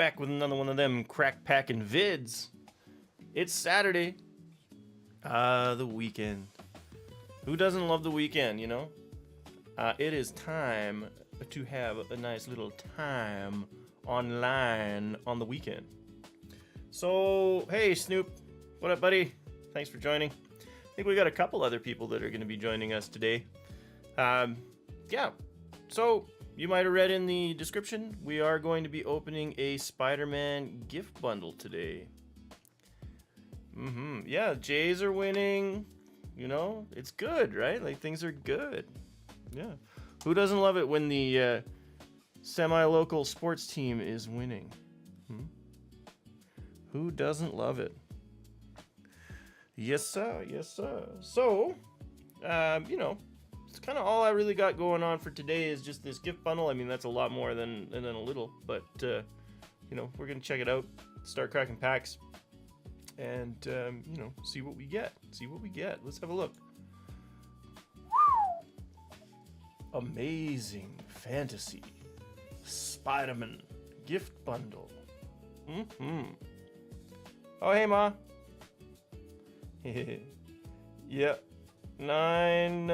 back with another one of them crack packing vids. It's Saturday. The weekend. Who doesn't love the weekend, you know? It is time to have a nice little time online on the weekend. So, hey Snoop, what up buddy? Thanks for joining. I think we got a couple other people that are going to be joining us today. Yeah, so you might have read in the description, we are going to be opening a Spider-Man gift bundle today. Yeah, Jays are winning. You know, it's good, right? Like, things are good. Yeah. Who doesn't love it when the semi-local sports team is winning? Who doesn't love it? Yes, sir. Yes, sir. So, you know, it's kind of all I really got going on for today is just this gift bundle. I mean, that's a lot more than a little, but, you know, we're going to check it out, start cracking packs, and, you know, see what we get. See what we get. Let's have a look. Amazing Fantasy Spiderman gift bundle. Oh, hey, Ma. Yep. Nine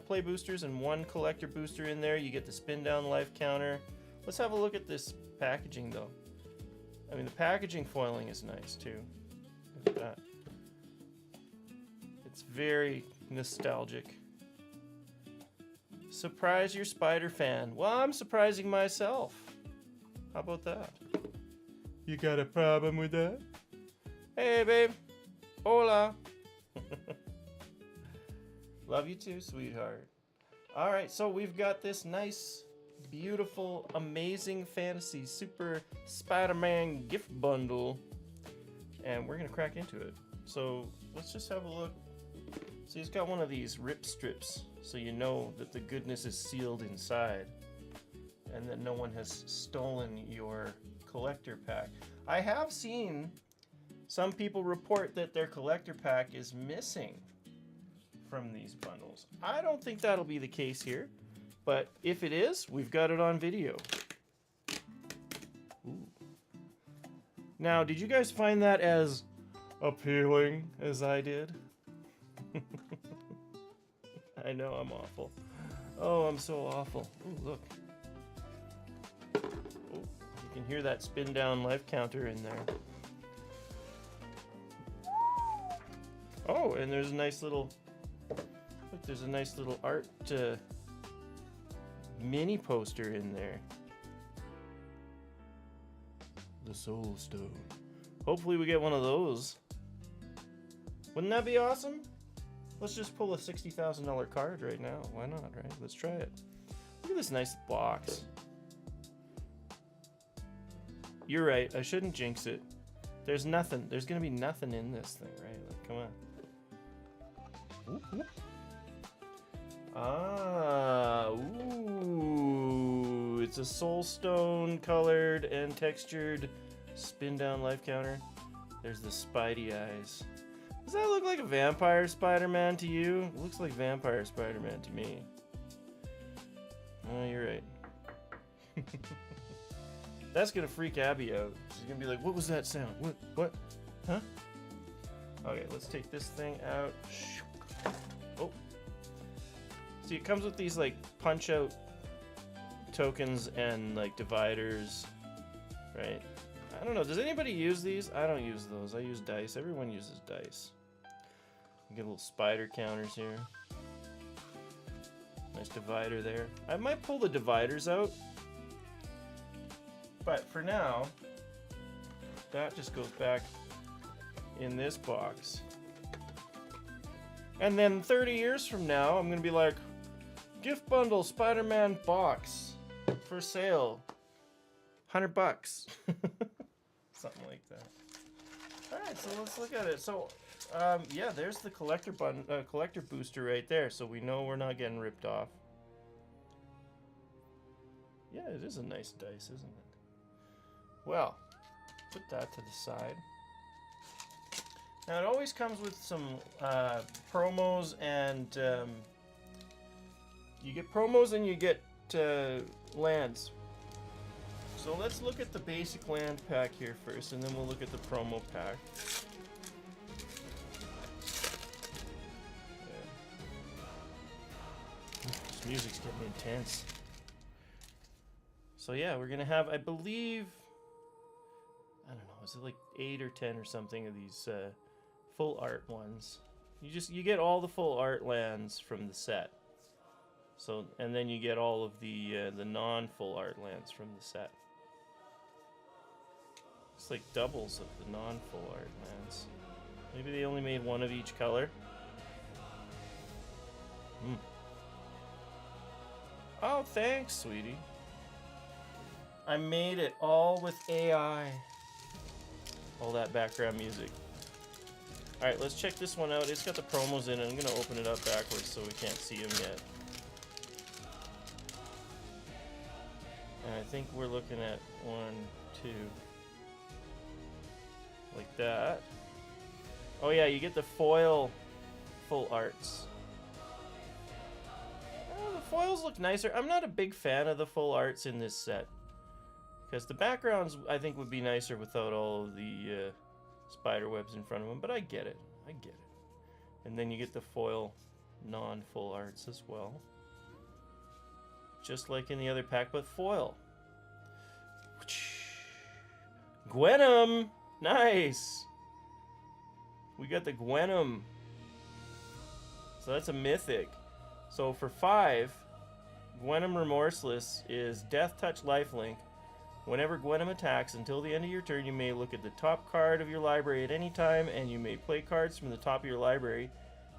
play boosters and one collector booster in there. You get the spin down life counter. Let's have a look at this packaging, though. I mean, the packaging foiling is nice, too. Look at that. It's very nostalgic. Surprise your Spider fan. Well, I'm surprising myself. How about that? You got a problem with that? Hey, babe. Hola. Love you too, sweetheart. All right, so we've got this nice, beautiful, amazing fantasy super Spider-Man gift bundle, and we're gonna crack into it. So let's just have a look. See, it's got one of these rip strips, so you know that the goodness is sealed inside, and that no one has stolen your collector pack. I have seen some people report that their collector pack is missing from these bundles. I don't think that'll be the case here, but if it is, we've got it on video. Ooh. Now, did you guys find that as appealing as I did? I know I'm awful. Oh, I'm so awful. Ooh, look. Oh, you can hear that spin down life counter in there. Oh, and there's a nice little, look, there's a nice little art mini poster in there. The Soul Stone. Hopefully we get one of those. Wouldn't that be awesome? Let's just pull a $60,000 card right now. Why not, right? Let's try it. Look at this nice box. You're right, I shouldn't jinx it. There's nothing. There's gonna be nothing in this thing, right? Like, come on. Ooh. Ah, ooh. It's a Soul Stone colored and textured spin down life counter. There's the Spidey eyes. Does that look like a vampire Spider-Man to you? It looks like vampire Spider-Man to me. Oh, you're right. That's gonna freak Abby out. She's gonna be like, what was that sound? What? Huh? Okay, let's take this thing out. Oh. See, it comes with these, like, punch-out tokens and, like, dividers, right? I don't know, does anybody use these? I don't use those. I use dice. Everyone uses dice. You get little spider counters here. Nice divider there. I might pull the dividers out. But for now, that just goes back in this box. And then 30 years from now, I'm gonna be like, gift bundle Spider-Man box for sale. $100. Something like that. Alright, so let's look at it. So, yeah, there's the collector booster right there, so we know we're not getting ripped off. Yeah, it is a nice dice, isn't it? Well, put that to the side. Now, it always comes with some promos, and you get promos and you get lands. So let's look at the basic land pack here first, and then we'll look at the promo pack. This music's getting intense. So yeah, we're gonna have, I believe, I don't know, is it like 8 or 10 or something of these full art ones? You get all the full art lands from the set. So, and then you get all of the non-full art lands from the set. It's like doubles of the non-full art lands. Maybe they only made one of each color. Oh, thanks, sweetie. I made it all with AI. All that background music. Alright, let's check this one out. It's got the promos in it. I'm going to open it up backwards so we can't see them yet. And I think we're looking at 1, 2. Like that. Oh yeah, you get the foil full arts. Oh, the foils look nicer. I'm not a big fan of the full arts in this set. Because the backgrounds, I think, would be nicer without all of the spider webs in front of them. But I get it. I get it. And then you get the foil non-full arts as well. Just like in the other pack, but foil. Gwenum! Nice! We got the Gwenum. So that's a mythic. So for 5, Gwenum Remorseless is Death Touch Lifelink. Whenever Gwenum attacks, until the end of your turn, you may look at the top card of your library at any time, and you may play cards from the top of your library.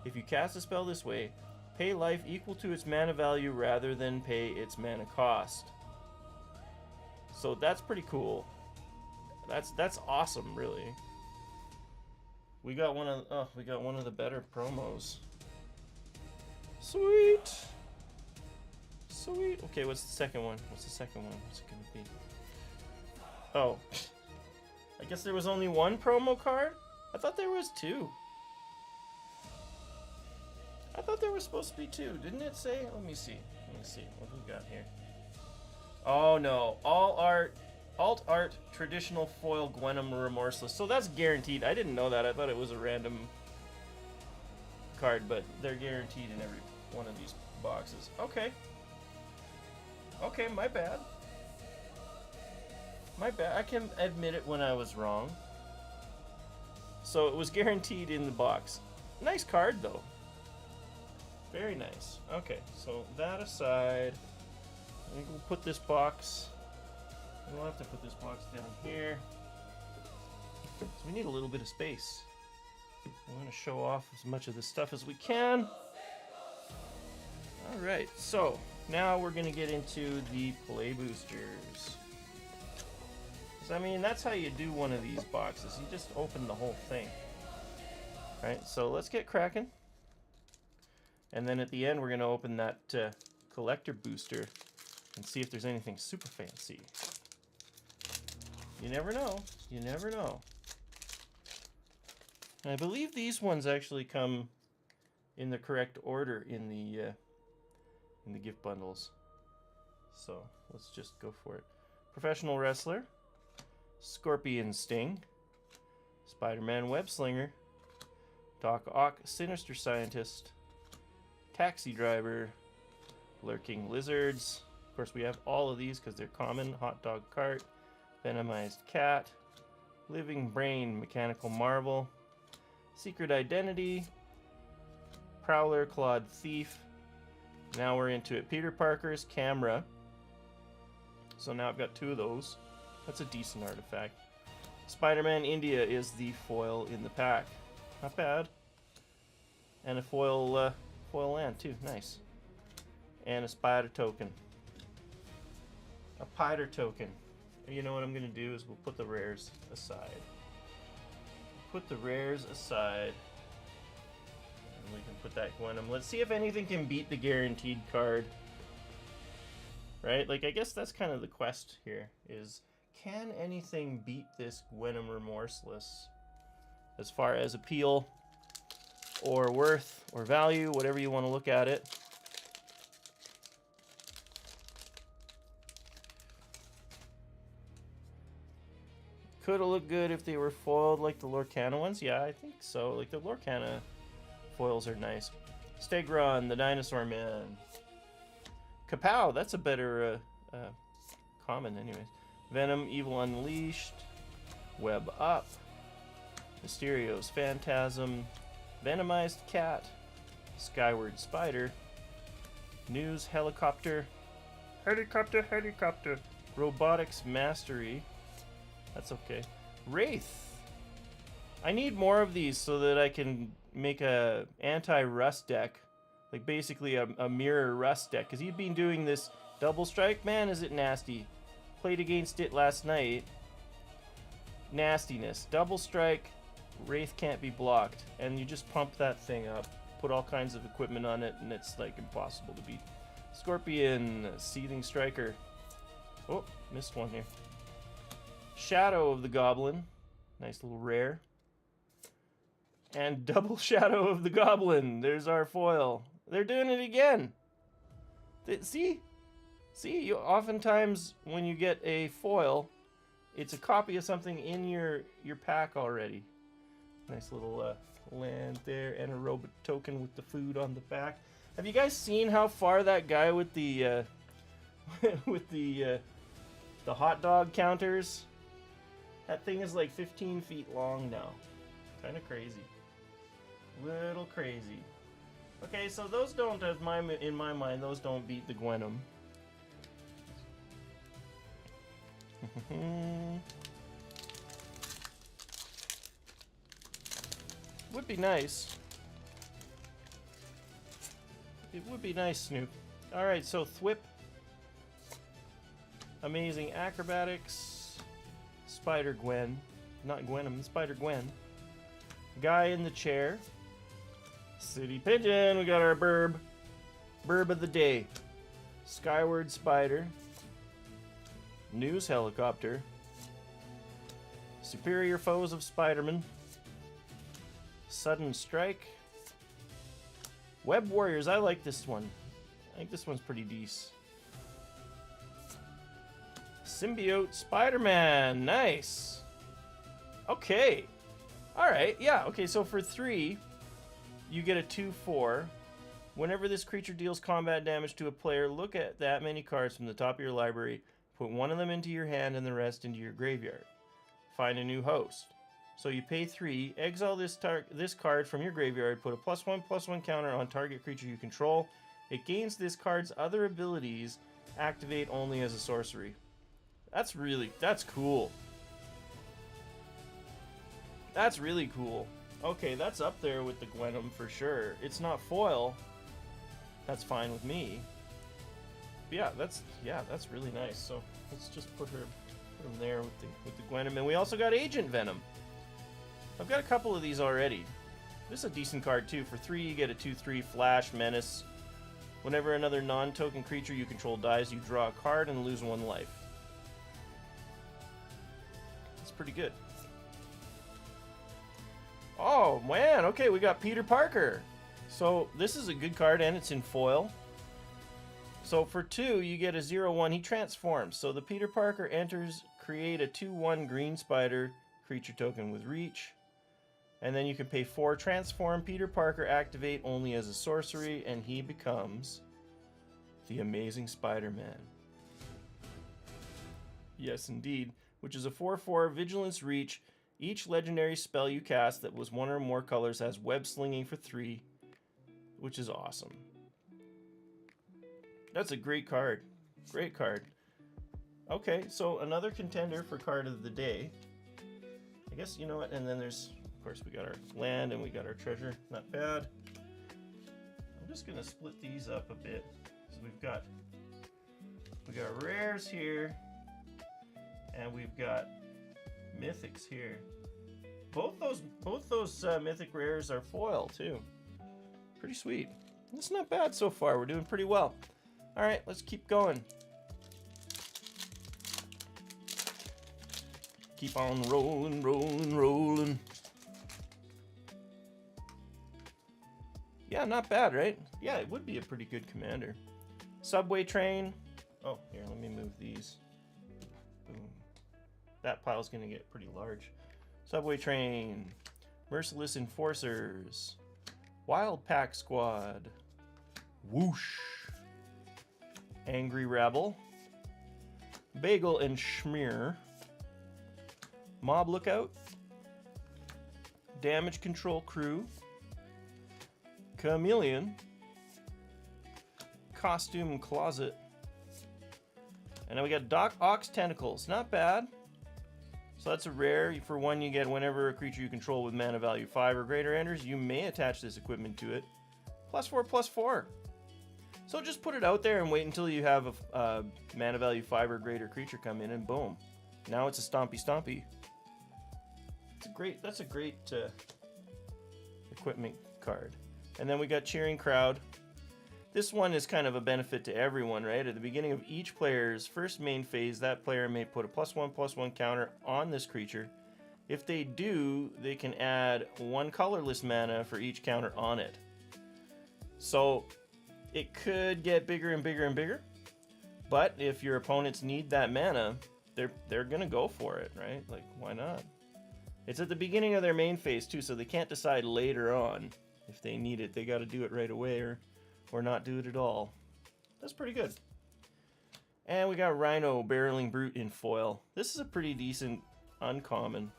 If you cast a spell this way, pay life equal to its mana value rather than pay its mana cost. So that's pretty cool. That's awesome, really. We got one of the better promos. Sweet. Sweet. Okay, what's the second one? What's it gonna be? Oh. I guess there was only one promo card? I thought there was 2. I thought there was supposed to be 2. Didn't it say? Let me see. What do we got here? Oh no. Alt art traditional foil Gwenum Remorseless. So that's guaranteed. I didn't know that. I thought it was a random card, but they're guaranteed in every one of these boxes. Okay. Okay, my bad. My bad. I can admit it when I was wrong. So it was guaranteed in the box. Nice card, though. Very nice. Okay, so that aside, I think we'll put this box. We'll have to put this box down here. So we need a little bit of space. I'm going to show off as much of this stuff as we can. Alright, so now we're going to get into the play boosters. I mean, that's how you do one of these boxes. You just open the whole thing. Alright, so let's get cracking. And then at the end, we're going to open that collector booster and see if there's anything super fancy. You never know. You never know. And I believe these ones actually come in the correct order in the gift bundles. So let's just go for it. Professional Wrestler, Scorpion Sting, Spider-Man Web Slinger, Doc Ock Sinister Scientist, Taxi Driver, Lurking Lizards. Of course, we have all of these because they're common. Hot Dog Cart, Venomized Cat, Living Brain Mechanical Marvel, Secret Identity, Prowler Clawed Thief. Now we're into it. Peter Parker's Camera. So now I've got 2 of those. That's a decent artifact. Spider-Man India is the foil in the pack. Not bad. And a foil land too. Nice. And a spider token. A Piter token. And you know what I'm going to do is we'll put the rares aside. Put the rares aside. And we can put that Gwenum. Let's see if anything can beat the guaranteed card. Right? Like, I guess that's kind of the quest here, is can anything beat this Gwenum Remorseless? As far as appeal, or worth, or value, whatever you want to look at it. Could have looked good if they were foiled like the Lorcana ones. Yeah, I think so. Like the Lorcana foils are nice. Stegron, the Dinosaur Man. Kapow, that's a better common anyways. Venom, Evil Unleashed. Web Up. Mysterio's Phantasm. Venomized Cat. Skyward Spider. News Helicopter. Helicopter. Robotics Mastery. That's okay. Wraith. I need more of these so that I can make a anti-rust deck. Like basically a mirror rust deck. Because he'd been doing this double strike. Man, is it nasty. Played against it last night. Nastiness. Double strike. Wraith can't be blocked. And you just pump that thing up. Put all kinds of equipment on it. And it's like impossible to beat. Scorpion. Seething Striker. Oh, missed one here. Shadow of the Goblin. Nice little rare. And double Shadow of the Goblin. There's our foil. They're doing it again. See? You oftentimes when you get a foil, it's a copy of something in your pack already. Nice little land there and a robot token with the food on the back. Have you guys seen how far that guy with the with the hot dog counters? That thing is like 15 feet long now. Kind of crazy. Little crazy. Okay, so those don't, in my mind, those don't beat the Gwenum. Would be nice. It would be nice, Snoop. Alright, so Thwip. Amazing Acrobatics. Spider Gwen. Not Gwenum, Spider Gwen. Guy in the Chair. City Pigeon. We got our burb. Burb of the day. Skyward Spider. News Helicopter. Superior Foes of Spiderman. Sudden Strike. Web Warriors. I like this one. I think this one's pretty decent. Symbiote Spider-Man. Nice. Okay. Alright, yeah. Okay, so for 3, you get a 2/4. Whenever this creature deals combat damage to a player, look at that many cards from the top of your library. Put one of them into your hand and the rest into your graveyard. Find a new host. So you pay 3, exile this card from your graveyard, put a +1/+1 counter on target creature you control. It gains this card's other abilities, activate only as a sorcery. That's cool. That's really cool. Okay, that's up there with the Gwenum for sure. It's not foil. That's fine with me. But yeah, that's really nice. So let's just put him there with the Gwenum, and we also got Agent Venom. I've got a couple of these already. This is a decent card too. For 3, you get a 2/3 Flash Menace. Whenever another non-token creature you control dies, you draw a card and lose 1 life. That's pretty good. Oh man, okay, we got Peter Parker. So this is a good card and it's in foil. So for 2, you get a 0/1. He transforms. So the Peter Parker enters, create a 2/1 green spider creature token with reach. And then you can pay 4, transform Peter Parker, activate only as a sorcery, and he becomes the Amazing Spider-Man. Yes, indeed. Which is a 4/4 Vigilance Reach. Each legendary spell you cast that was 1 or more colors has web slinging for 3, which is awesome. That's a great card. Great card. Okay, so another contender for card of the day. I guess, you know what, and then there's, of course, we got our land and we got our treasure. Not bad. I'm just going to split these up a bit. So we got rares here, and we've got mythics here. Both those mythic rares are foil too. Pretty sweet. It's not bad so far. We're doing pretty well. All right, let's keep going. Keep on rolling, rolling, rolling. Yeah, not bad, right? Yeah, it would be a pretty good commander. Subway train. Oh, here, let me move these. Boom. that pile's gonna get pretty large. Subway Train, Merciless Enforcers, Wild Pack Squad, Whoosh, Angry Rebel, Bagel and Schmear, Mob Lookout, Damage Control Crew, Chameleon, Costume Closet, and then we got Doc Ox Tentacles. Not bad. So that's a rare. For one, you get whenever a creature you control with mana value 5 or greater enters, you may attach this equipment to it. +4/+4. So just put it out there and wait until you have a mana value 5 or greater creature come in, and boom. Now it's a stompy stompy. That's a great equipment card. And then we got Cheering Crowd. This one is kind of a benefit to everyone, right? At the beginning of each player's first main phase, that player may put a +1/+1 counter on this creature. If they do, they can add 1 colorless mana for each counter on it. So it could get bigger and bigger and bigger, but if your opponents need that mana, they're gonna go for it, right? Like, why not? It's at the beginning of their main phase too, so they can't decide later on if they need it. They got to do it right away or not do it at all. That's pretty good. And we got Rhino, Barreling Brute in foil. This is a pretty decent uncommon.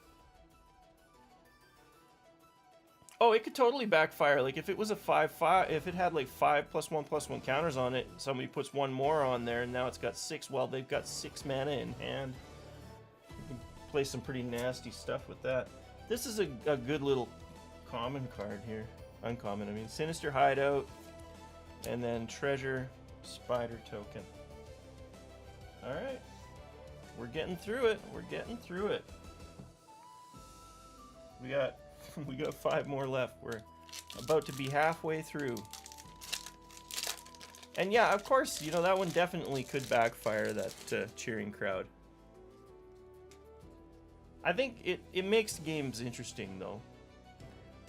Oh, it could totally backfire. Like if it was a 5/5, if it had like 5 +1/+1 counters on it, somebody puts one more on there, and now it's got 6. Well, they've got 6 mana in hand. You can play some pretty nasty stuff with that. This is a good little common card here. Uncommon, I mean. Sinister Hideout. And then Treasure Spider Token. Alright. We're getting through it. We're getting through it. We got 5 more left. We're about to be halfway through. And yeah, of course, you know, that one definitely could backfire, that Cheering Crowd. I think it makes games interesting, though.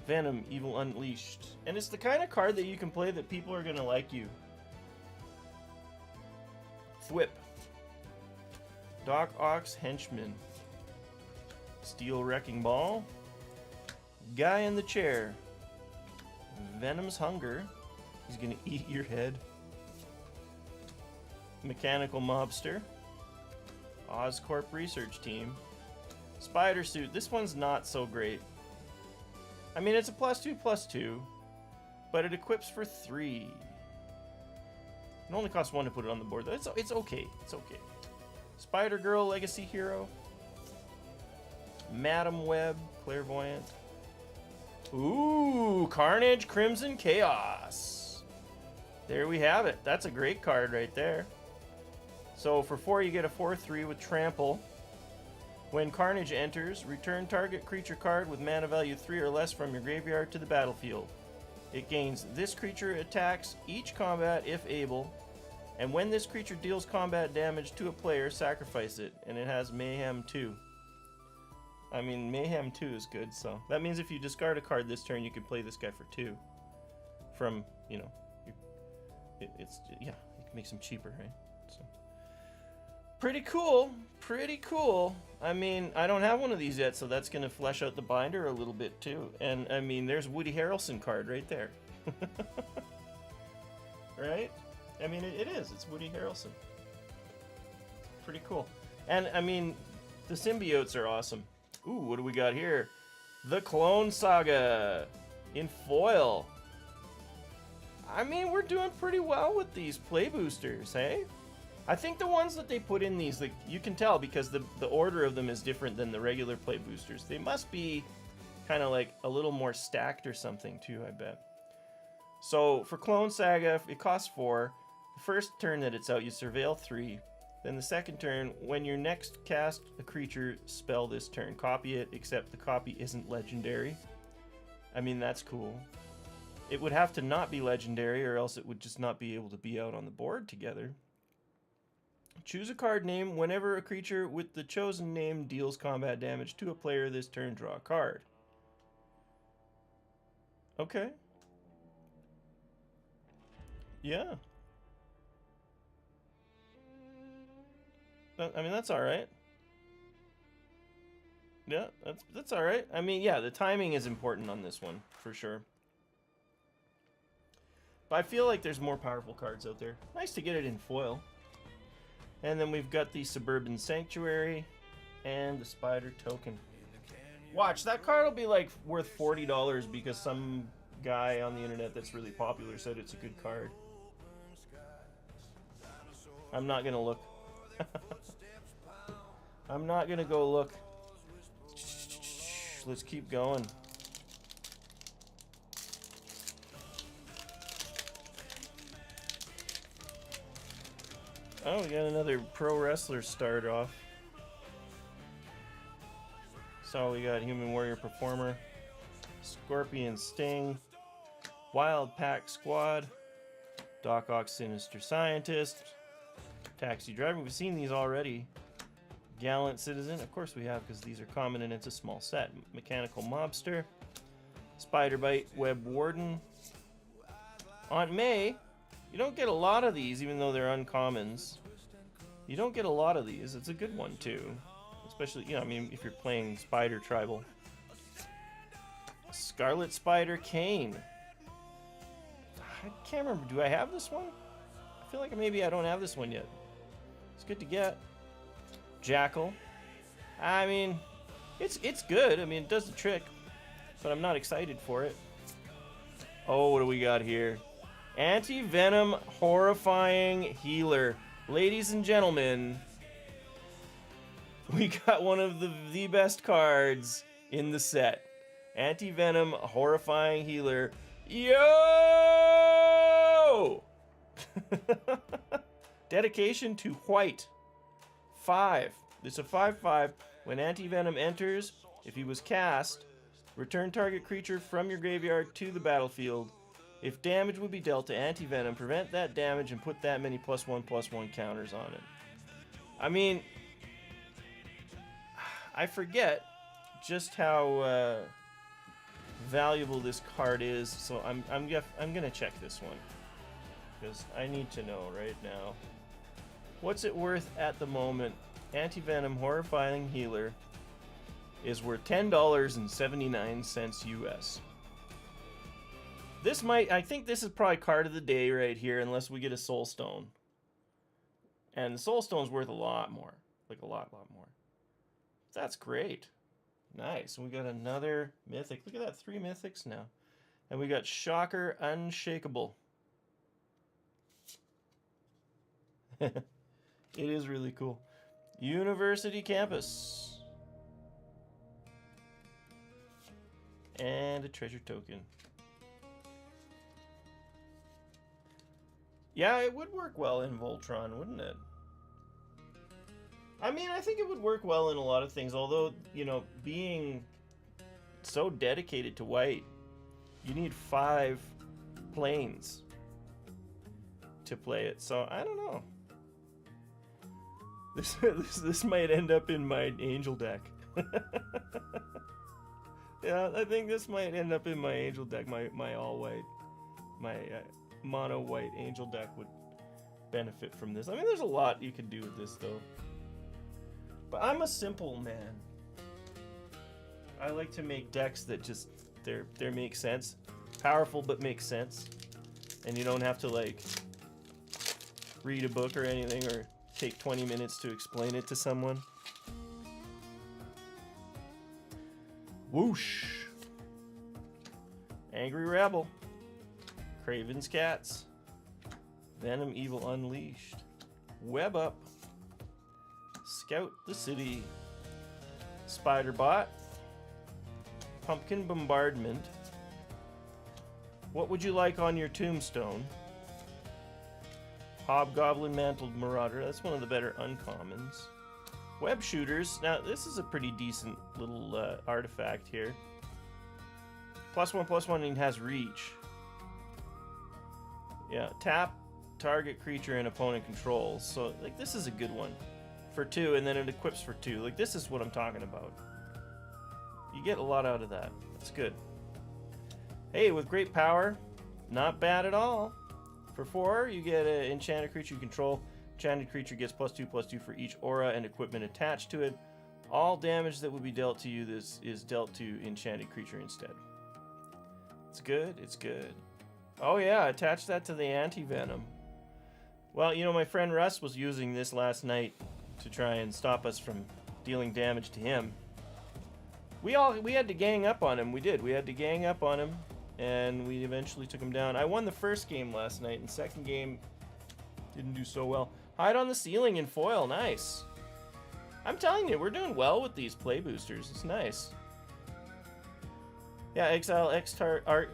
Venom, Evil Unleashed. And it's the kind of card that you can play that people are going to like you. Thwip. Doc Ox Henchman. Steel Wrecking Ball. Guy in the Chair. Venom's Hunger. He's going to eat your head. Mechanical Mobster. Oscorp Research Team. Spider Suit. This one's not so great. I mean, it's a +2/+2, but it equips for 3. It only costs 1 to put it on the board, though. It's okay. It's okay. Spider Girl, Legacy Hero. Madam Web, Clairvoyant. Ooh, Carnage, Crimson Chaos. There we have it. That's a great card right there. So for 4, you get a 4/3 with Trample. When Carnage enters, return target creature card with mana value 3 or less from your graveyard to the battlefield. It gains this creature attacks each combat if able, and when this creature deals combat damage to a player, sacrifice it, and it has Mayhem 2. I mean, Mayhem 2 is good, so that means if you discard a card this turn, you can play this guy for 2. From, you know, yeah, you can make some cheaper, right? So. Pretty cool. Pretty cool. I mean, I don't have one of these yet, so that's going to flesh out the binder a little bit too. And I mean, there's Woody Harrelson card right there. Right? I mean, it is. It's Woody Harrelson. Pretty cool. And I mean, the symbiotes are awesome. Ooh, what do we got here? The Clone Saga in foil. I mean, we're doing pretty well with these play boosters, hey? I think the ones that they put in these, like, you can tell because the order of them is different than the regular play boosters. They must be kind of like a little more stacked or something too, I bet. So for Clone Saga, it costs 4. The first turn that it's out, you surveil 3. Then the second turn, when you next cast a creature spell this turn, copy it, except the copy isn't legendary. I mean, that's cool. It would have to not be legendary, or else it would just not be able to be out on the board together. Choose a card name. Whenever a creature with the chosen name deals combat damage to a player this turn, draw a card. Okay. Yeah. I mean, that's alright. Yeah, that's all right. I mean, yeah, the timing is important on this one for sure. But I feel like there's more powerful cards out there. Nice to get it in foil. And then we've got the Suburban Sanctuary and the Spider Token. Watch, that card will be like worth $40 because some guy on the internet that's really popular said it's a good card. I'm not gonna look. I'm not gonna go look. Let's keep going. Oh, we got another pro wrestler start off. So we got Human Warrior Performer, Scorpion Sting, Wild Pack Squad, Doc Ock Sinister Scientist, Taxi Driver. We've seen these already. Gallant Citizen, of course we have because these are common and it's a small set. Mechanical Mobster, Spider Bite, Web Warden, Aunt May. You don't get a lot of these, even though they're uncommons. You don't get a lot of these. It's a good one too, especially, you know, I mean, if you're playing Spider Tribal. Scarlet Spider Kane. I can't remember. Do I have this one? I feel like maybe I don't have this one yet. It's good to get. Jackal. I mean, it's good. I mean, it does the trick, but I'm not excited for it. Oh, what do we got here? Anti-Venom Horrifying Healer. Ladies and gentlemen, we got one of the best cards in the set. Anti-Venom Horrifying Healer. Yo! Dedication to White. 5. It's a 5/5. When Anti-Venom enters, if he was cast, return target creature from your graveyard to the battlefield. If damage would be dealt to Anti-Venom, prevent that damage and put that many +1/+1 counters on it. I mean, I forget just how valuable this card is, so I'm gonna check this one because I need to know right now. What's it worth at the moment? Anti-Venom Horrifying Healer is worth $10.79 US. This might, I think this is probably card of the day right here, unless we get a Soul Stone. And the Soul Stone's worth a lot more. Like a lot more. That's great. Nice. And we got another Mythic. Look at that, 3 Mythics now. And we got Shocker Unshakable. It is really cool. University Campus. And a treasure token. Yeah, it would work well in Voltron, wouldn't it? I mean, I think it would work well in a lot of things, although, you know, being so dedicated to white, you need 5 planes to play it, so I don't know. This might end up in my Angel deck. Yeah, I think this might end up in my Angel deck, my all-white, my mono-white Angel deck would benefit from this. I mean, there's a lot you could do with this, though. But I'm a simple man. I like to make decks that just, they make sense. Powerful, but make sense. And you don't have to, like, read a book or anything, or take 20 minutes to explain it to someone. Whoosh. Angry Rebel. Craven's Cats. Venom Evil Unleashed. Web Up. Scout the City. Spider Bot. Pumpkin Bombardment. What would you like on your tombstone? Hobgoblin Mantled Marauder. That's one of the better uncommons. Web Shooters. Now, this is a pretty decent little artifact here. +1/+1 and has reach. Yeah, tap target creature and opponent controls. So, like, this is a good one. For 2, and then it equips for 2. Like, this is what I'm talking about. You get a lot out of that. That's good. Hey, with great power, not bad at all. For 4, you get an enchanted creature you control. Enchanted creature gets +2/+2 for each aura and equipment attached to it. All damage that would be dealt to you this is dealt to enchanted creature instead. It's good, it's good. Oh yeah, attach that to the anti-venom. Well, you know, my friend Russ was using this last night to try and stop us from dealing damage to him. We had to gang up on him. We did. We had to gang up on him, and we eventually took him down. I won the first game last night, and second game didn't do so well. Hide on the ceiling in foil. Nice. I'm telling you, we're doing well with these play boosters. It's nice. Yeah, exile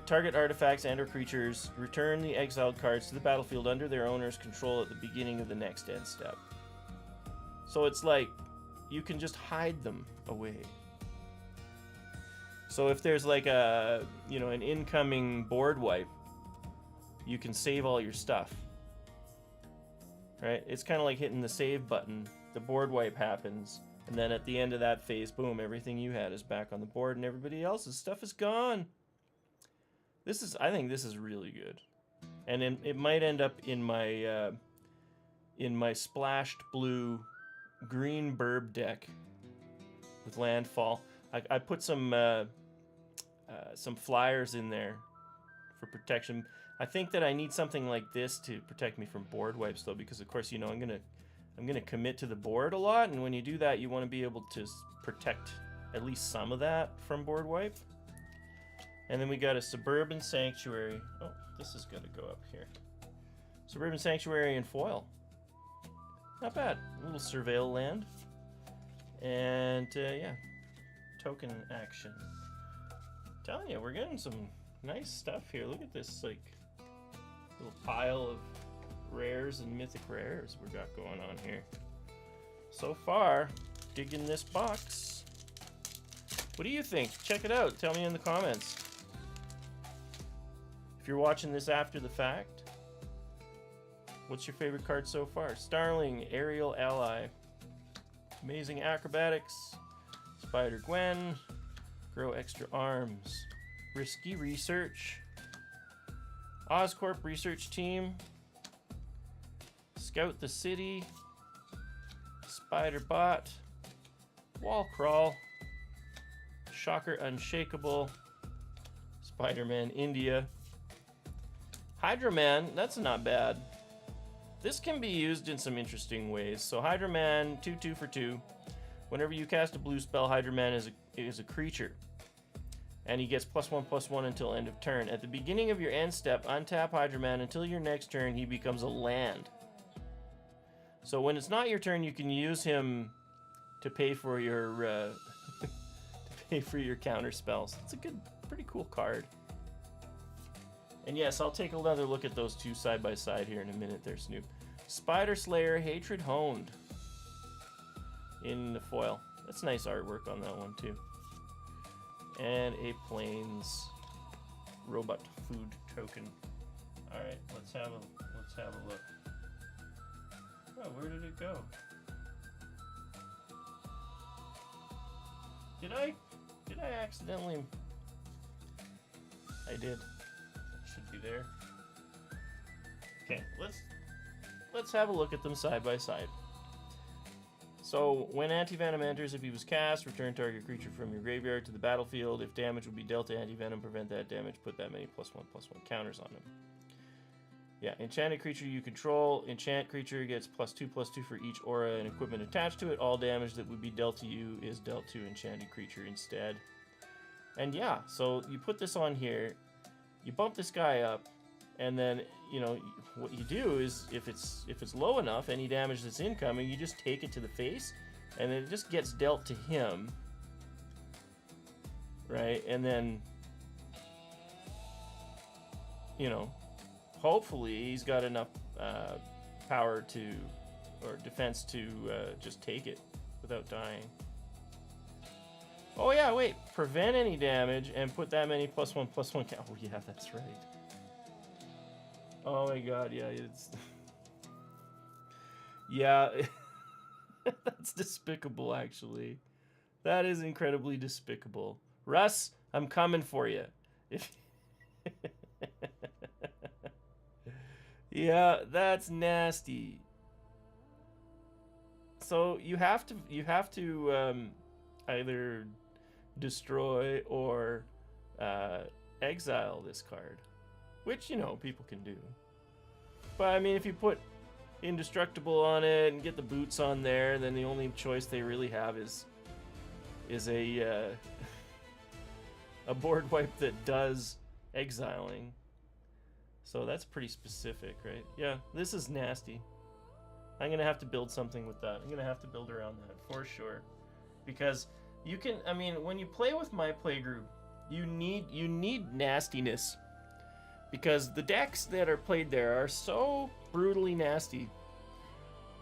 target artifacts and or creatures. Return the exiled cards to the battlefield under their owner's control at the beginning of the next end step. So it's like you can just hide them away. So if there's like a, you know, an incoming board wipe, you can save all your stuff. Right? It's kind of like hitting the save button. The board wipe happens, and then at the end of that phase, boom, everything you had is back on the board and everybody else's stuff is gone. I think this is really good. And it might end up in my splashed blue green burb deck with landfall. I put some flyers in there for protection. I think that I need something like this to protect me from board wipes, though, because of course, you know, I'm gonna commit to the board a lot, and when you do that, you want to be able to protect at least some of that from board wipe. And then we got a Suburban Sanctuary. Oh, this is gonna go up here. Suburban Sanctuary in foil. Not bad. A little surveil land. And yeah, token action. I'm telling you, we're getting some nice stuff here. Look at this, like, little pile of rares and mythic rares we got going on here. So far, digging this box. What do you think? Check it out. Tell me in the comments. If you're watching this after the fact, what's your favorite card so far? Starling, Aerial Ally, Amazing Acrobatics, Spider Gwen, Grow Extra Arms, Risky Research, Oscorp Research Team, Scout the City, Spider Bot, Wall Crawl, Shocker Unshakable, Spiderman India, Hydra-Man, that's not bad. This can be used in some interesting ways. So Hydra-Man, 2/2 for 2. Whenever you cast a blue spell, Hydra-Man is a creature. And he gets +1/+1 until end of turn. At the beginning of your end step, untap Hydra-Man until your next turn, he becomes a land. So when it's not your turn, you can use him to pay for your to pay for your counter spells. It's a good, pretty cool card. And yes, I'll take another look at those two side by side here in a minute there, Snoop. Spider Slayer, Hatred Honed in the foil. That's nice artwork on that one too. And a Plains Robot Food Token. All right, let's have a look. Oh, where did it go? Did I accidentally? I did. Should be there. Okay, let's have a look at them side by side. So when Anti-Venom enters, if he was cast, return target creature from your graveyard to the battlefield. If damage would be dealt to Anti-Venom, prevent that damage, put that many +1/+1 counters on him. Yeah, enchanted creature you control. Enchant creature gets +2/+2 for each aura and equipment attached to it. All damage that would be dealt to you is dealt to enchanted creature instead. And yeah, so you put this on here, you bump this guy up, and then, you know, what you do is if it's low enough, any damage that's incoming, you just take it to the face, and then it just gets dealt to him, right? And then, you know, hopefully he's got enough power to, or defense to just take it without dying. Oh yeah, wait, prevent any damage and put that many +1/+1 count. Oh yeah, that's right. Oh my god, yeah, it's... yeah, that's despicable, actually. That is incredibly despicable. Russ, I'm coming for you. If... yeah, that's nasty. So you have to either destroy or exile this card, which, you know, people can do. But I mean, if you put indestructible on it and get the boots on there, then the only choice they really have is a a board wipe that does exiling. So that's pretty specific, right? Yeah, this is nasty. I'm gonna have to build something with that. I'm gonna have to build around that for sure, because you can. I mean, when you play with my playgroup, you need nastiness, because the decks that are played there are so brutally nasty,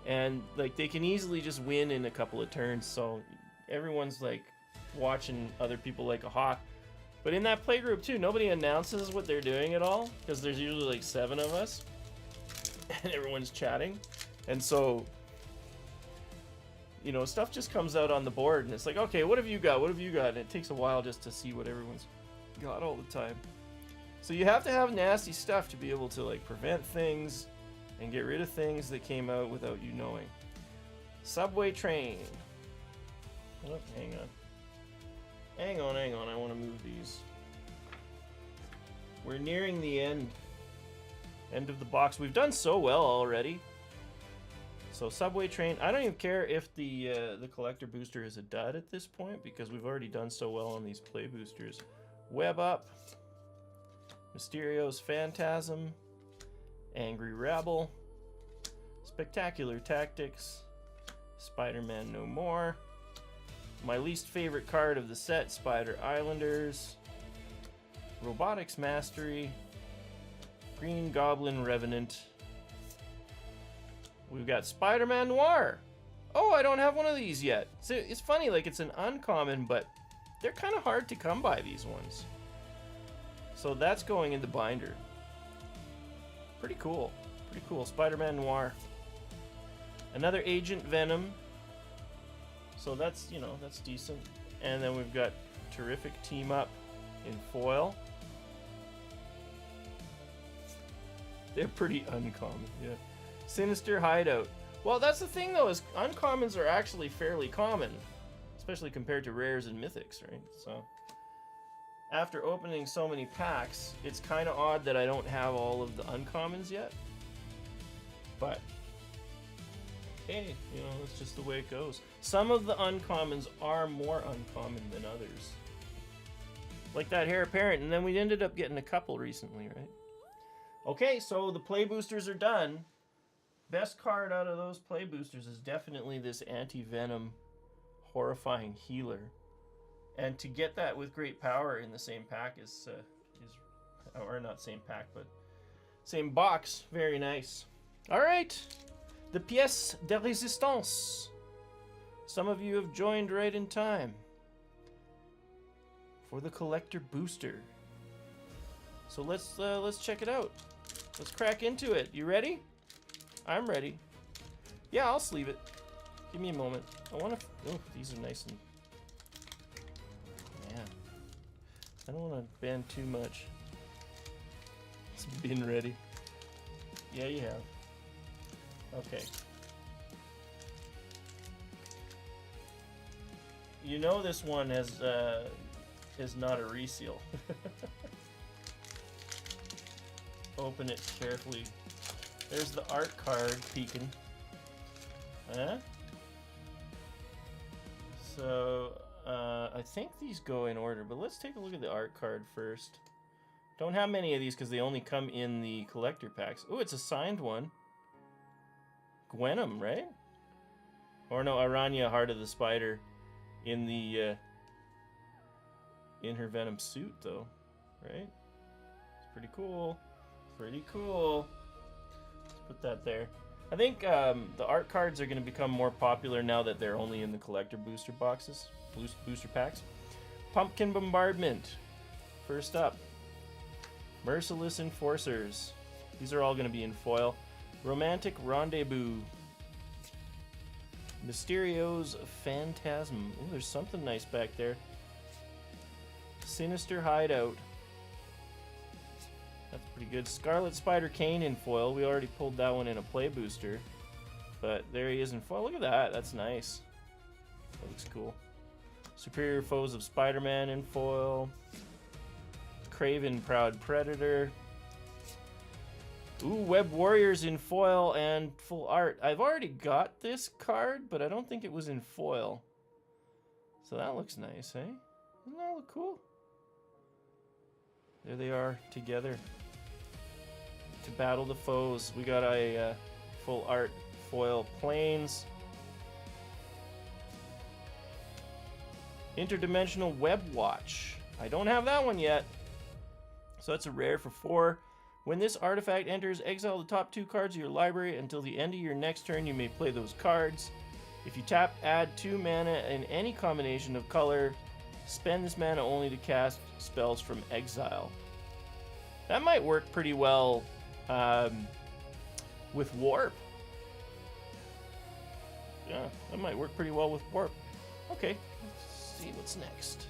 and like they can easily just win in a couple of turns. So everyone's like watching other people like a hawk. But in that playgroup too, nobody announces what they're doing at all, because there's usually like 7 of us, and everyone's chatting, and so, you know, stuff just comes out on the board, and it's like, okay, what have you got? What have you got? And it takes a while just to see what everyone's got all the time. So you have to have nasty stuff to be able to like prevent things and get rid of things that came out without you knowing. Subway train. Oh, hang on. Hang on, I want to move these. We're nearing the end of the box. We've done so well already. So subway train, I don't even care if the collector booster is a dud at this point, because we've already done so well on these play boosters. Web up, Mysterio's Phantasm, Angry Rebel, Spectacular Tactics, Spiderman No More, my least favorite card of the set, Spider Islanders, Robotics Mastery, Green Goblin Revenant. We've got Spider-Man Noir. Oh, I don't have one of these yet. So it's funny, like it's an uncommon, but they're kind of hard to come by, these ones. So that's going in the binder. Pretty cool. Pretty cool. Spider-Man Noir. Another Agent Venom. So that's, you know, that's decent. And then we've got Terrific Team Up in foil. They're pretty uncommon, yeah. Sinister Hideout. Well, that's the thing though, is uncommons are actually fairly common, especially compared to rares and mythics, right? So after opening so many packs, it's kind of odd that I don't have all of the uncommons yet. But hey, you know, that's just the way it goes. Some of the uncommons are more uncommon than others. Like that Heir Apparent, and then we ended up getting a couple recently, right? Okay, so the play boosters are done. Best card out of those play boosters is definitely this Anti-Venom Horrifying Healer. And to get that with great power in the same pack is or not same pack, but same box. Very nice. All right. The pièce de résistance. Some of you have joined right in time for the collector booster. So let's check it out. Let's crack into it. You ready? I'm ready. Yeah, I'll sleeve it. Give me a moment. I want to. Oh, these are nice and. Man, I don't want to bend too much. It's been ready. Yeah, you have. Okay. You know this one is not a reseal. Open it carefully. There's the art card peeking. Huh? So I think these go in order, but let's take a look at the art card first. Don't have many of these because they only come in the collector packs. Oh, it's a signed one. Gwenum, right? Or no, Aranya, Heart of the Spider, in the in her Venom suit, though, right? It's pretty cool. Pretty cool. Let's put that there. I think the art cards are going to become more popular now that they're only in the collector booster boxes, booster packs. Pumpkin Bombardment. First up, Merciless Enforcers. These are all going to be in foil. Romantic Rendezvous. Mysterio's Phantasm. Oh, there's something nice back there. Sinister Hideout. That's pretty good. Scarlet Spider Kane in foil. We already pulled that one in a play booster. But there he is in foil. Look at that. That's nice. That looks cool. Superior Foes of Spider-Man in foil. Craven Proud Predator. Ooh, Web Warriors in foil and full art. I've already got this card, but I don't think it was in foil. So that looks nice, eh? Doesn't that look cool? There they are together to battle the foes. We got a full art foil planes. Interdimensional Web Watch. I don't have that one yet. So that's a rare for 4. When this artifact enters, exile the top 2 cards of your library. Until the end of your next turn, you may play those cards. If you tap, add 2 mana in any combination of color. Spend this mana only to cast spells from exile. That might work pretty well with Warp. Yeah, that might work pretty well with Warp. Okay, let's see what's next.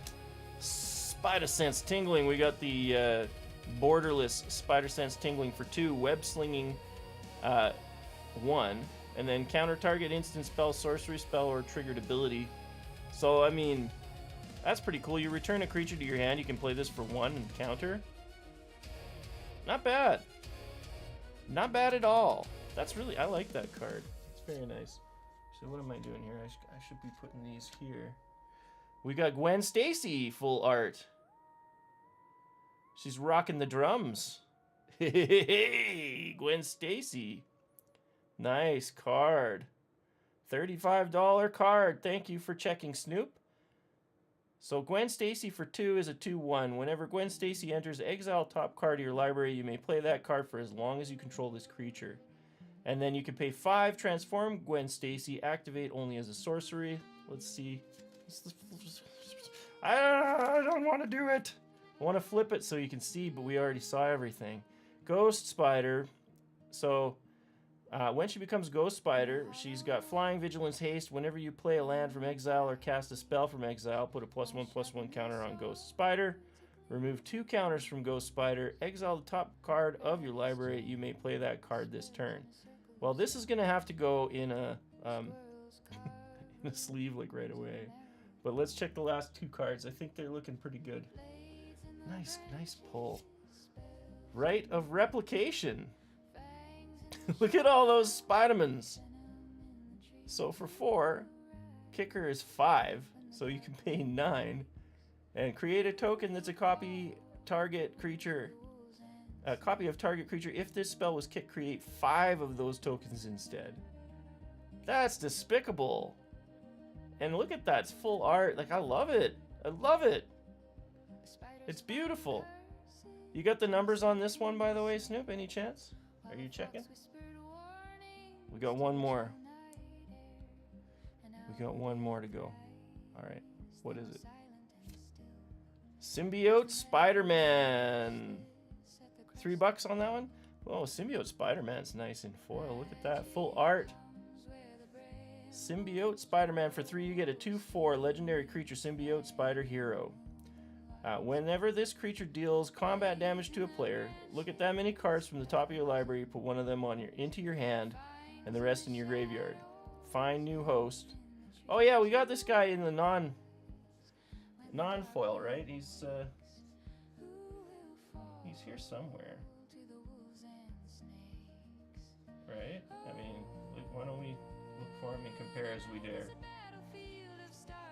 Spider Sense Tingling. We got the borderless Spider Sense Tingling for 2. Web Slinging 1. And then counter target instant spell, sorcery spell, or triggered ability. So, I mean, that's pretty cool. You return a creature to your hand. You can play this for 1 and counter. Not bad. Not bad at all. That's really, I like that card. It's very nice. So what am I doing here? I should be putting these here. We got Gwen Stacy full art. She's rocking the drums. Hey, Gwen Stacy. Nice card. $35 card. Thank you for checking, Snoop. So Gwen Stacy for 2 is a 2/1. Whenever Gwen Stacy enters, exile top card of your library. You may play that card for as long as you control this creature. And then you can pay 5, transform Gwen Stacy, activate only as a sorcery. Let's see. I don't want to do it. I want to flip it so you can see, but we already saw everything. Ghost Spider. So when she becomes Ghost Spider, she's got Flying, Vigilance, Haste. Whenever you play a land from exile or cast a spell from exile, put a +1/+1 counter on Ghost Spider. Remove 2 counters from Ghost Spider. Exile the top card of your library. You may play that card this turn. Well, this is going to have to go in a in a sleeve like right away. But let's check the last 2 cards. I think they're looking pretty good. Nice pull. Rite of Replication. Look at all those Spidermans. So for 4, kicker is 5, so you can pay 9 and create a token that's a copy of target creature. If this spell was kicked, create 5 of those tokens instead. That's despicable. And look at that, it's full art. Like, I love it. I love it. It's beautiful. You got the numbers on this one, by the way, Snoop? Any chance? Are you checking? We got one more. We got one more to go. Alright, what is it? Symbiote Spider-Man. $3 on that one? Oh, Symbiote Spider-Man's nice in foil. Look at that. Full art. Symbiote Spider-Man for 3. You get a 2/4 legendary creature, Symbiote Spider Hero. Whenever this creature deals combat damage to a player, look at that many cards from the top of your library, put one of them into your hand, and the rest in your graveyard. Find new host. Oh yeah, we got this guy in the non-foil, right? He's here somewhere. Right? I mean, why don't we look for him and compare as we dare?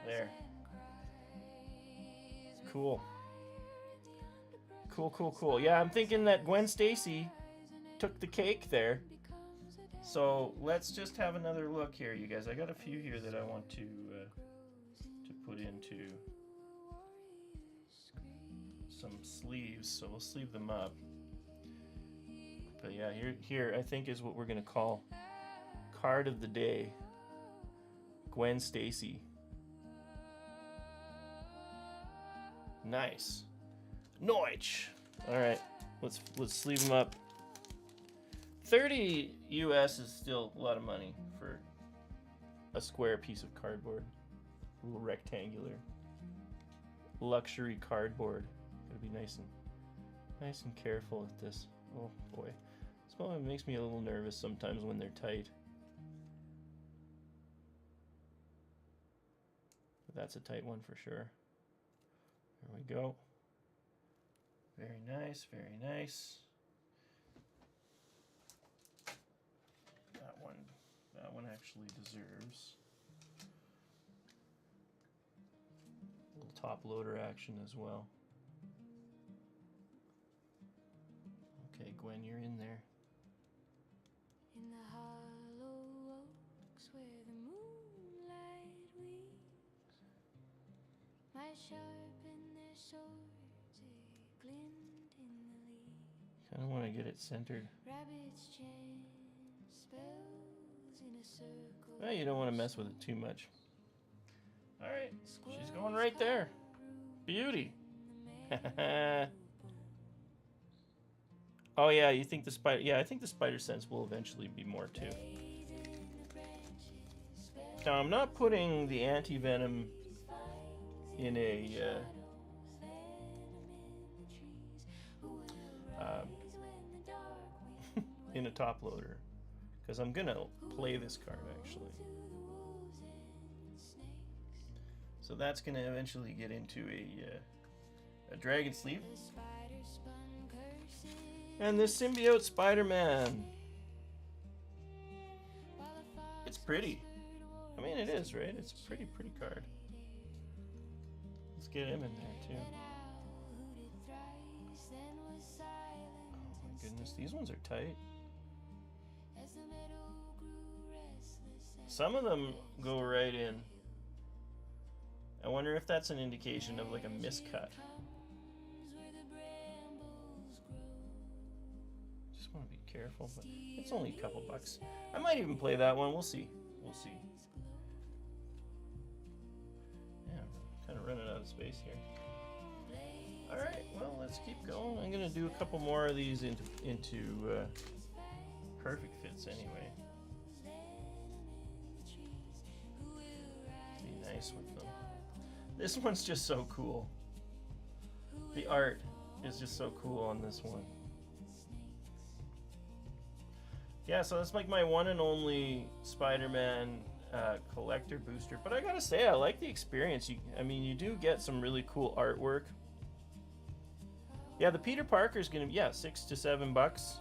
There. Cool. Cool. Yeah, I'm thinking that Gwen Stacy took the cake there. So let's just have another look here, you guys. I got a few here that I want to put into some sleeves, so we'll sleeve them up. But yeah, here I think is what we're gonna call card of the day. Gwen Stacy. Nice. Noich. All right, let's sleeve them up. 30 US is still a lot of money for a square piece of cardboard. A little rectangular luxury cardboard. Gotta be nice and careful with this. Oh boy, this one makes me a little nervous sometimes when they're tight. that's a tight one for sure. There we go. Very nice, very nice. That one actually deserves a little top loader action as well. Okay, Gwen, you're in there. In the hollow oaks where the moonlight weaves, my sharpen their swords, they glint in the leaves. Kind of want to get it centered. Rabbits chant spells in a circle. Well, you don't want to mess with it too much. All right, she's going right there. Beauty. Oh yeah, you think the spider? Yeah, I think the spider sense will eventually be more too. Now I'm not putting the anti-venom in a in a top loader because I'm gonna play this card actually. So that's gonna eventually get into a dragon sleeve. And this symbiote Spider-Man. It's pretty. I mean, it is, right? It's a pretty card. Let's get him in there, too. Oh, my goodness. These ones are tight. Some of them go right in. I wonder if that's an indication of, like, a miscut. Want to be careful, but it's only a couple bucks. I might even play that one. We'll see. We'll see. Yeah, kind of running out of space here. All right, well, let's keep going. I'm gonna do a couple more of these into perfect fits anyway. Be nice with them. This one's just so cool. The art is just so cool on this one. Yeah, so that's like my one and only Spider-Man collector booster. But I gotta say, I like the experience. I mean, you do get some really cool artwork. Yeah, the Peter Parker's gonna be, yeah, $6 to $7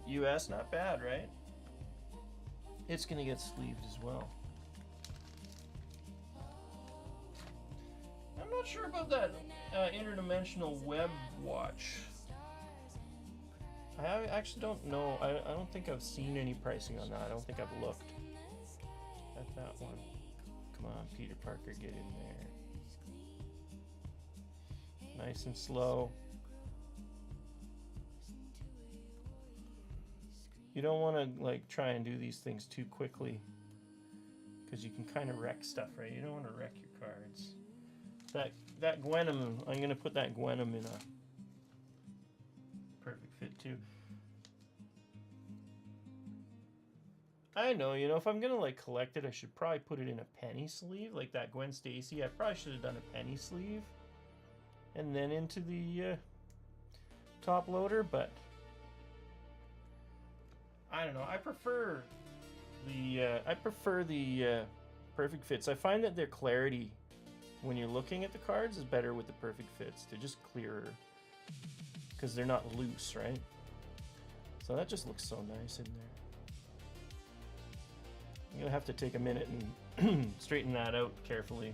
US. Not bad, right? It's gonna get sleeved as well. I'm not sure about that interdimensional web watch. I actually don't know. I don't think I've seen any pricing on that. I don't think I've looked at that one. Come on, Peter Parker, get in there. Nice and slow. You don't want to like try and do these things too quickly because you can kind of wreck stuff, right? You don't want to wreck your cards. That Gwenum, I'm going to put that Gwenum in a perfect fit too. I know, you know, if I'm gonna like collect it, I should probably put it in a penny sleeve, like that Gwen Stacy. I probably should have done a penny sleeve, and then into the top loader. But I don't know. I prefer the perfect fits. I find that their clarity when you're looking at the cards is better with the perfect fits. They're just clearer. Because they're not loose, right? So that just looks so nice in there. I'm gonna have to take a minute and straighten that out carefully.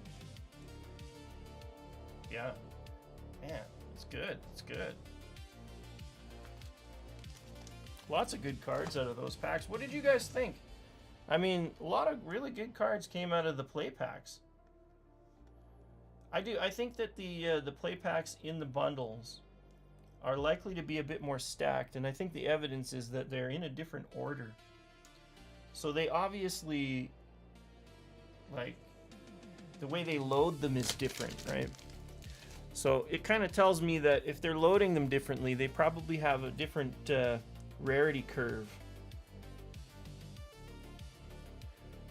Yeah. Man, it's good. It's good. Lots of good cards out of those packs. What did you guys think? I mean, a lot of really good cards came out of the play packs. I think that the play packs in the bundles are likely to be a bit more stacked, and I think the evidence is that they're in a different order. So they obviously, like, the way they load them is different, right? So it kind of tells me that if they're loading them differently, they probably have a different rarity curve.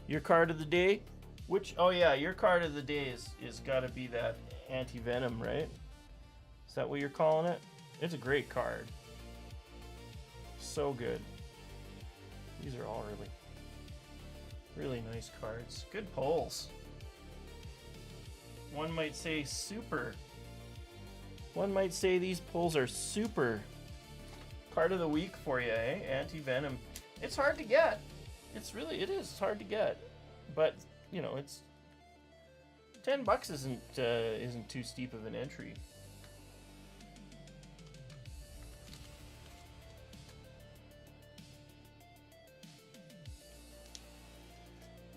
Your card of the day? Oh yeah, your card of the day is gotta be that anti-venom, right? Is that what you're calling it? It's a great card. So good. These are all really nice cards. Good pulls. One might say super. One might say these pulls are super. Card of the week for you, eh? Anti-Venom. It's hard to get. It is hard to get. But, you know, it's $10 isn't too steep of an entry.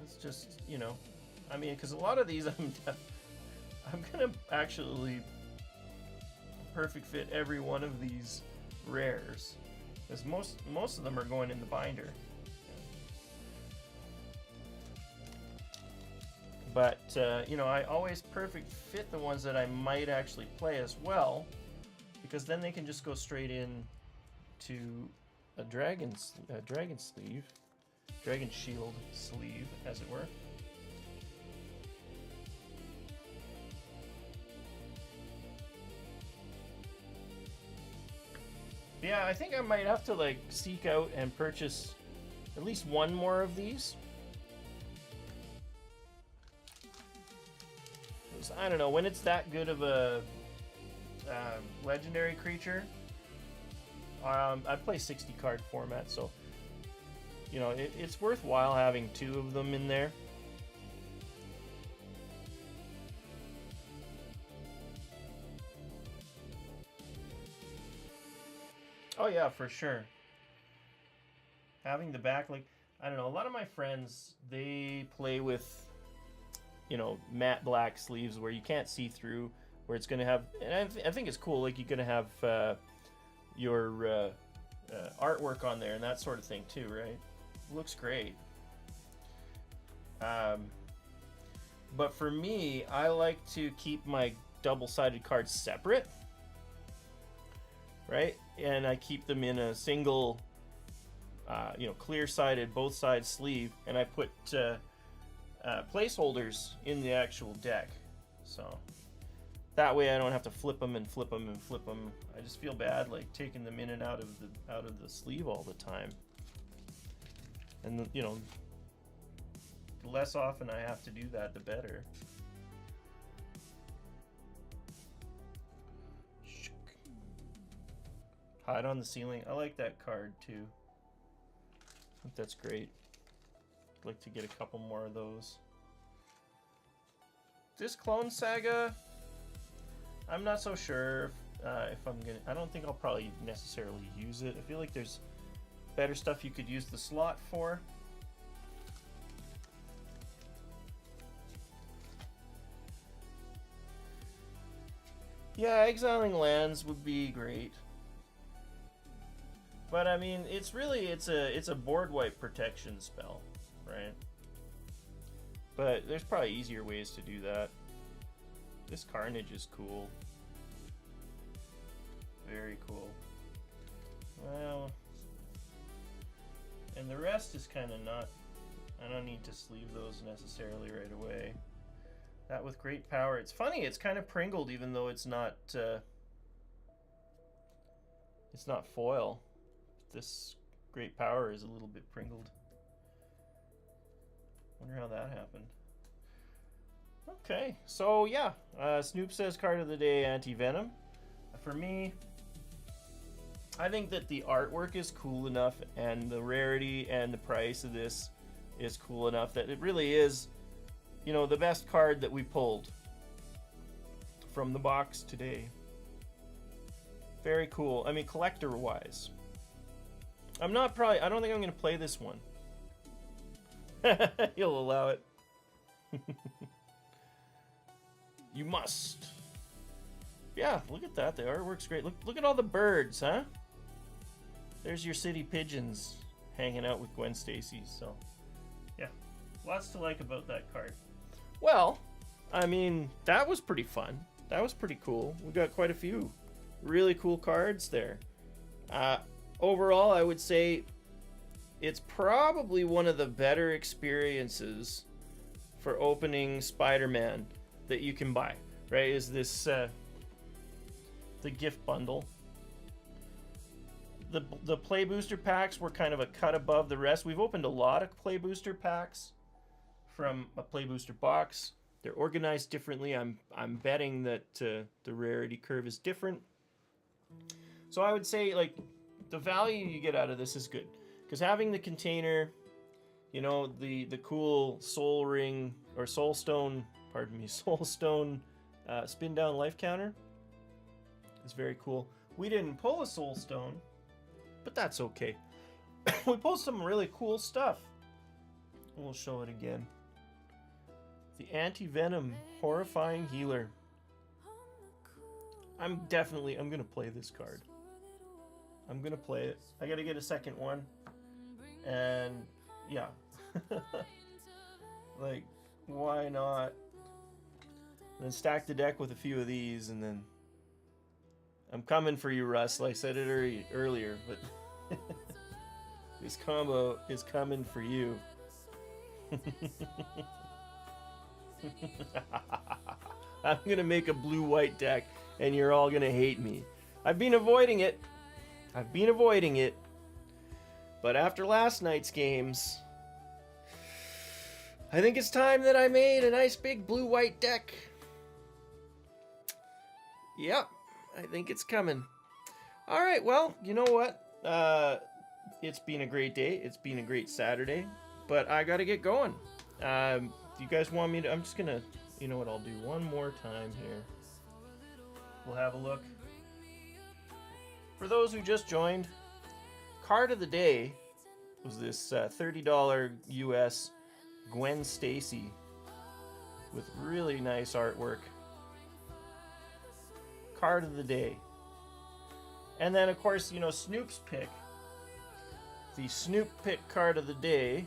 It's just, you know, I mean, because a lot of these I'm gonna actually perfect fit every one of these rares, because most of them are going in the binder. But you know, I always perfect fit the ones that I might actually play as well, because then they can just go straight in to a dragon sleeve, dragon shield sleeve, as it were. Yeah, I think I might have to like seek out and purchase at least one more of these. I don't know, when it's that good of a legendary creature, I play 60 card format, so you know it's worthwhile having two of them in there. Oh yeah, for sure. Having the back, like, I don't know, a lot of my friends, they play with, you know, matte black sleeves where you can't see through, where it's going to have, and I think it's cool, like you're going to have your artwork on there and that sort of thing too, right? Looks great. But for me, I like to keep my double-sided cards separate, right? And I keep them in a single, you know, clear-sided, both sides sleeve, and I put placeholders in the actual deck. So that way I don't have to flip them and flip them and flip them. I just feel bad like taking them in and out of the sleeve all the time. And you know, the less often I have to do that, the better. Hide on the Ceiling. I like that card too. I think that's great. I'd like to get a couple more of those. This Clone Saga, I'm not so sure if I'm gonna. I don't think I'll probably necessarily use it. I feel like there's better stuff you could use the slot for. Yeah, exiling lands would be great. But I mean, it's a board wipe protection spell, right? But there's probably easier ways to do that. This Carnage is cool. Very cool. Well, and the rest is kind of not. I don't need to sleeve those necessarily right away. That with Great Power. It's funny. It's kind of pringled, even though it's not. It's not foil. This Great Power is a little bit pringled. Wonder how that happened. Okay, so yeah, Snoop says card of the day, Anti-Venom. For me, I think that the artwork is cool enough and the rarity and the price of this is cool enough that it really is, you know, the best card that we pulled from the box today. Very cool. I mean, collector-wise. I don't think I'm going to play this one. You'll allow it. You must. Yeah, look at that. The artwork's great. Look at all the birds, huh? There's your city pigeons hanging out with Gwen Stacy. So, yeah, lots to like about that card. Well, I mean, that was pretty fun. That was pretty cool. We got quite a few really cool cards there. Overall, I would say it's probably one of the better experiences for opening Spider-Man that you can buy, right? Is this the gift bundle. The play booster packs were kind of a cut above the rest. We've opened a lot of play booster packs from a play booster box They're organized differently. I'm betting that the rarity curve is different. So I would say like the value you get out of this is good, because having the container, you know, the cool soul ring or soul stone, pardon me, soul stone spin down life counter is very cool. We didn't pull a soul stone, but that's okay. We pulled some really cool stuff. We'll show it again. The anti-venom horrifying healer. I'm gonna play this card. I'm gonna play it. I gotta get a second one. And yeah. Like, why not? And then stack the deck with a few of these, and then I'm coming for you, Russ. Like I said it earlier, but this combo is coming for you. I'm gonna make a blue-white deck, and you're all gonna hate me. I've been avoiding it. But after last night's games, I think it's time that I made a nice big blue-white deck. Yep, I think it's coming. All right, well, you know what? It's been a great day. It's been a great Saturday, but I gotta get going. Do you guys want me to? I'm just gonna, you know what I'll do one more time here. We'll have a look. For those who just joined, card of the day was this $30 US Gwen Stacy with really nice artwork. Card of the day. And then, of course, you know, Snoop's pick. The Snoop pick card of the day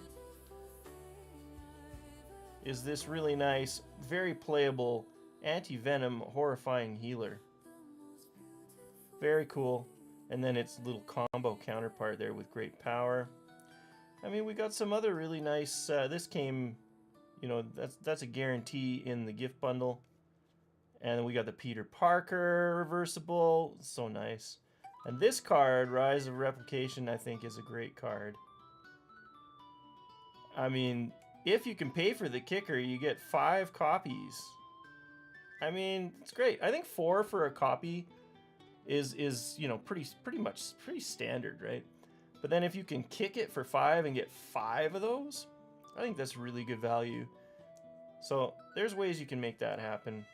is this really nice, very playable anti-venom horrifying healer. Very cool. And then its little combo counterpart there with great power. I mean, we got some other really nice, this came, you know, that's a guarantee in the gift bundle. And then we got the Peter Parker reversible, so nice. And this card, Rise of Replication, I think is a great card. I mean, if you can pay for the kicker, you get 5 copies. I mean, it's great. I think 4 for a copy is you know, pretty standard, right? But then if you can kick it for 5 and get 5 of those, I think that's really good value. So there's ways you can make that happen.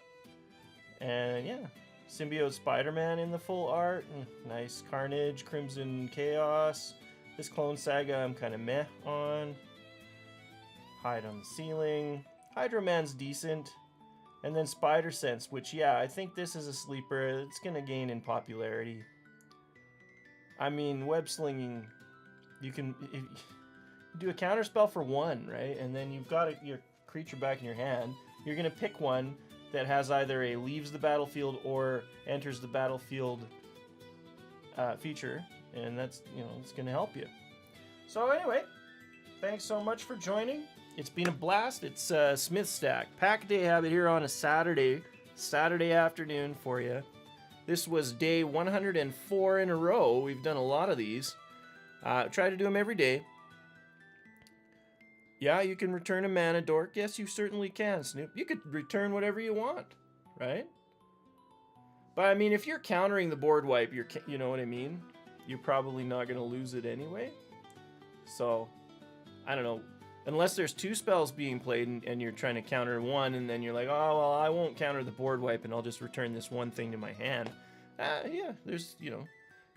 And yeah, Symbiote Spider-Man in the full art. Nice. Carnage, Crimson Chaos. This Clone Saga I'm kind of meh on. Hide on the Ceiling. Hydro Man's decent. And then Spider Sense, which, yeah, I think this is a sleeper. It's going to gain in popularity. I mean, web slinging, you can do a counter spell for 1, right? And then you've got your creature back in your hand. You're going to pick one that has either a leaves the battlefield or enters the battlefield feature. And that's, you know, it's going to help you. So anyway, thanks so much for joining. It's been a blast. It's Smith Stack. Pack Day Habit here on a Saturday afternoon for you. This was day 104 in a row. We've done a lot of these. Try to do them every day. Yeah, you can return a mana dork. Yes, you certainly can, Snoop. You could return whatever you want, right? But I mean, if you're countering the board wipe, you know what I mean? You're probably not going to lose it anyway. So, I don't know. Unless there's 2 spells being played and you're trying to counter 1, and then you're like, oh, well, I won't counter the board wipe and I'll just return this 1 thing to my hand. Yeah, there's, you know,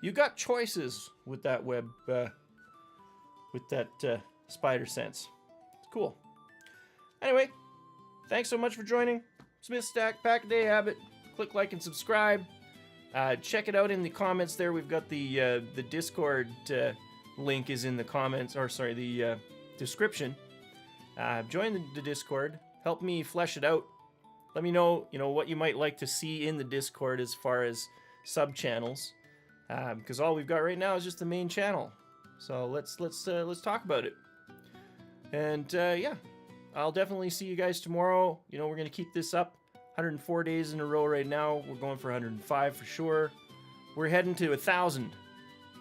you got choices with that web, with that Spider Sense. It's cool. Anyway, thanks so much for joining. Smith Stack, Pack a Day Habit. Click like and subscribe. Check it out in the comments there. We've got the Discord link is in the comments, or sorry, the description. Join the Discord. Help me flesh it out. Let me know, you know, what you might like to see in the Discord as far as sub channels, because all we've got right now is just the main channel. So let's talk about it. And yeah, I'll definitely see you guys tomorrow. You know, we're gonna keep this up. 104 days in a row right now. We're going for 105 for sure. We're heading to 1,000.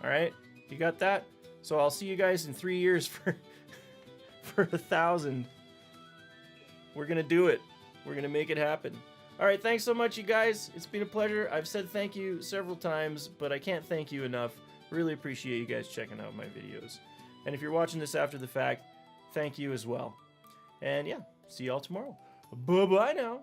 All right, you got that? So I'll see you guys in 3 years for 1,000. We're gonna do it. We're going to make it happen. All right, thanks so much, you guys. It's been a pleasure. I've said thank you several times, but I can't thank you enough. Really appreciate you guys checking out my videos. And if you're watching this after the fact, thank you as well. And yeah, see y'all tomorrow. Bye-bye now.